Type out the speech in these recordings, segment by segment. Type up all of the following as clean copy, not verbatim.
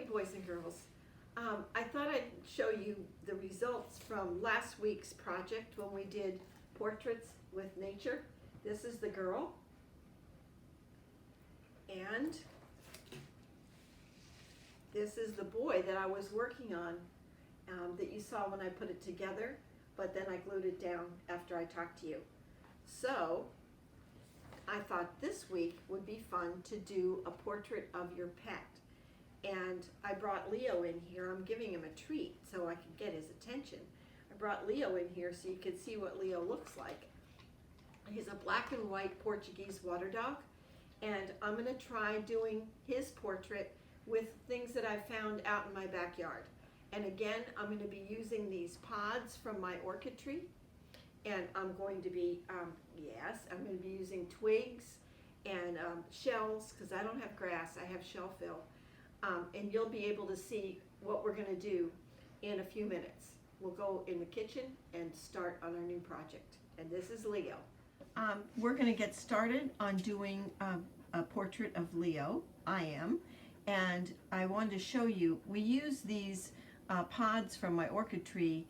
boys and girls. I thought I'd show you the results from last week's project when we did portraits with nature. This is the girl, and this is the boy that I was working on, that you saw when I put it together, but then I glued it down after I talked to you. So I thought this week would be fun to do a portrait of your pet. And I brought Leo in here. I'm giving him a treat so I could get his attention. I brought Leo in here so you could see what Leo looks like. He's a black and white Portuguese water dog, and I'm going to try doing his portrait with things that I found out in my backyard. And again, I'm going to be using these pods from my orchid tree, and I'm going to be, I'm going to be using twigs and shells, because I don't have grass, I have shell fill. And you'll be able to see what we're going to do in a few minutes. We'll go in the kitchen and start on our new project. And this is Leo. We're going to get started on doing a portrait of Leo. I am. And I wanted to show you, we used these pods from my orchid tree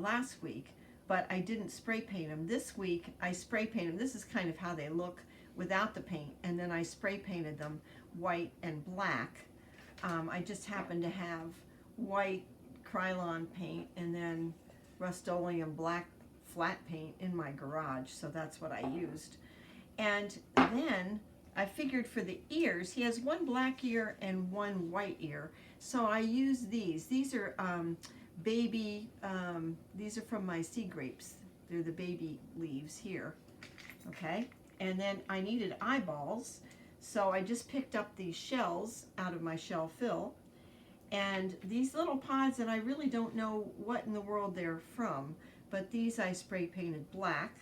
last week, but I didn't spray paint them. This week I spray painted them. This is kind of how they look without the paint. And then I spray painted them white and black. I just happen to have white Krylon paint and then Rust-Oleum black flat paint in my garage, so that's what I used. And then I figured for the ears, he has one black ear and one white ear, so I used these. These are baby, these are from my sea grapes. They're the baby leaves here, okay? And then I needed eyeballs, so I just picked up these shells out of my shell fill, and these little pods that I really don't know what in the world they're from, but these I spray painted black,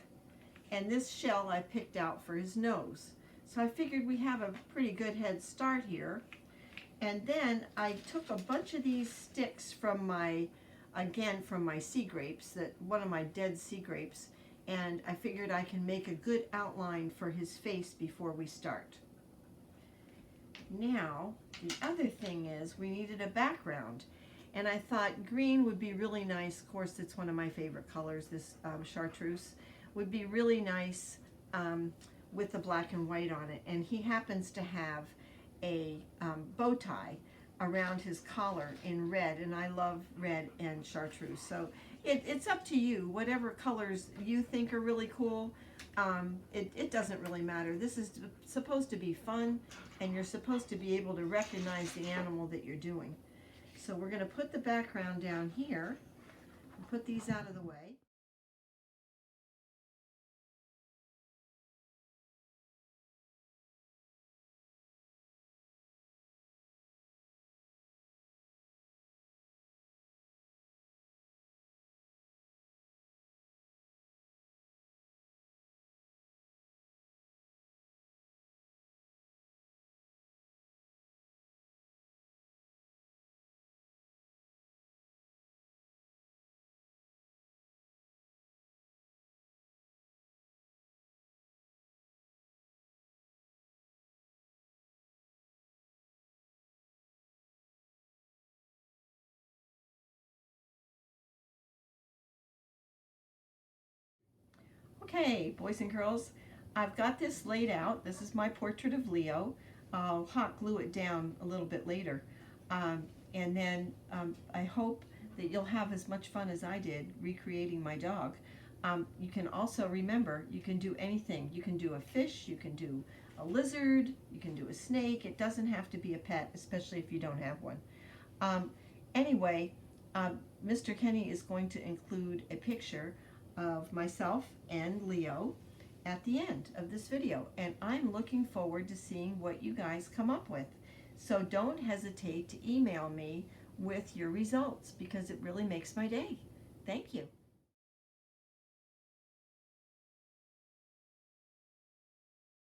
and this shell I picked out for his nose. So I figured we have a pretty good head start here. And then I took a bunch of these sticks from my, again from my sea grapes, one of my dead sea grapes, and I figured I can make a good outline for his face before we start. Now, the other thing is we needed a background, and I thought green would be really nice. Of course, it's one of my favorite colors, this chartreuse. Would be really nice with the black and white on it. And he happens to have a bow tie around his collar in red, and I love red and chartreuse. So it's up to you, whatever colors you think are really cool. It doesn't really matter. This is supposed to be fun, and you're supposed to be able to recognize the animal that you're doing. So we're going to put the background down here and put these out of the way. Okay, boys and girls, I've got this laid out. This is my portrait of Leo. I'll hot glue it down a little bit later. And then I hope that you'll have as much fun as I did recreating my dog. You can also remember, you can do anything. You can do a fish, you can do a lizard, you can do a snake. It doesn't have to be a pet, especially if you don't have one. Anyway, Mr. Kenny is going to include a picture of myself and Leo at the end of this video, and I'm looking forward to seeing what you guys come up with. So don't hesitate to email me with your results, because it really makes my day. Thank you.